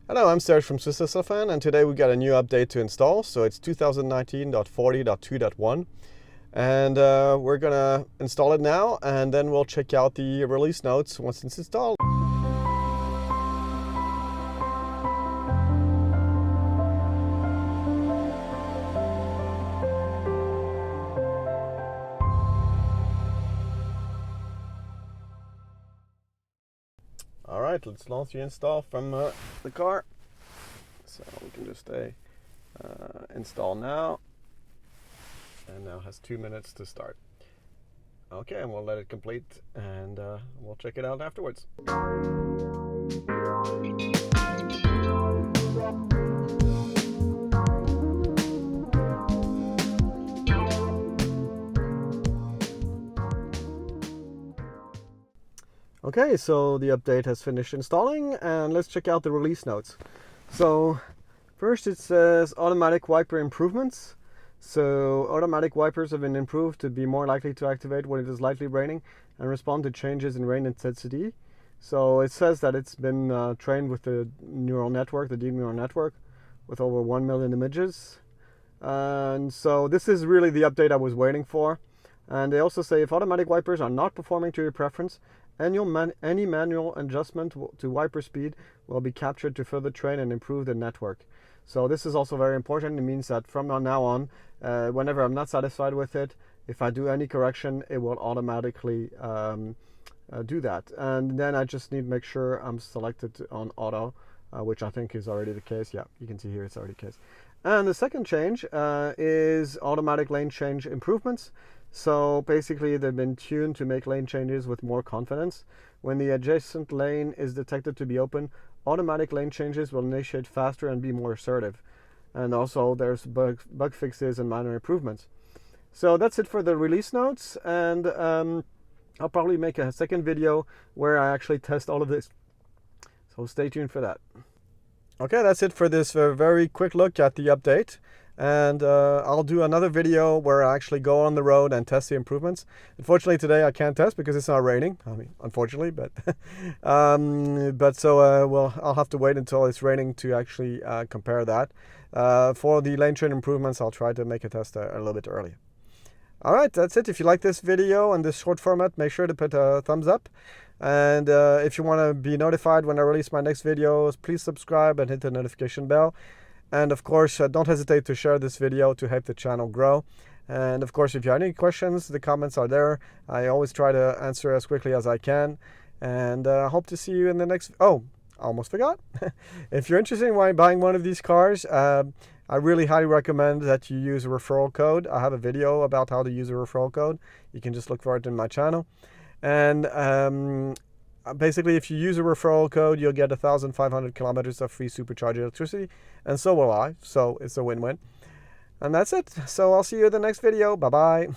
Hello, I'm Serge from SysSysFan, and today we got a new update to install. So it's 2019.40.2.1, and we're gonna install it now, and then we'll check out the release notes once it's installed. All right, let's launch the install from the car. So we can just say install now, and now has 2 minutes to start. Okay, and we'll let it complete, and we'll check it out afterwards. Okay, so the update has finished installing, and let's check out the release notes. So first it says automatic wiper improvements. So automatic wipers have been improved to be more likely to activate when it is lightly raining and respond to changes in rain intensity. So it says that it's been trained with the neural network, the deep neural network, with over 1 million images. And so this is really the update I was waiting for. And they also say if automatic wipers are not performing to your preference, any manual adjustment to wiper speed will be captured to further train and improve the network. So this is also very important. It means that from now on, whenever I'm not satisfied with it, if I do any correction, it will automatically do that. And then I just need to make sure I'm selected on auto, which I think is already the case. Yeah, you can see here it's already the case. And the second change is automatic lane change improvements. So basically they've been tuned to make lane changes with more confidence. When the adjacent lane is detected to be open, automatic lane changes will initiate faster and be more assertive. And also there's bug fixes and minor improvements. So that's it for the release notes, and I'll probably make a second video where I actually test all of this. So stay tuned for that. Okay, that's it for this very quick look at the update. And I'll do another video where I actually go on the road and test the improvements. Unfortunately today I can't test because it's not raining. I mean, unfortunately, but well, I'll have to wait until it's raining to actually compare that. For the lane change improvements, I'll try to make a test a little bit earlier. All right, that's it. If you like this video and this short format, make sure to put a thumbs up. And if you want to be notified when I release my next videos, please subscribe and hit the notification bell. And of course, don't hesitate to share this video to help the channel grow. And of course, if you have any questions, the comments are there. I always try to answer as quickly as I can. And I hope to see you in the next... Oh, I almost forgot. If you're interested in buying one of these cars, I really highly recommend that you use a referral code. I have a video about how to use a referral code. You can just look for it in my channel. And basically, if you use a referral code, you'll get 1,500 kilometers of free supercharger electricity, and so will I. So it's a win-win. And that's it. So I'll see you in the next video. Bye-bye.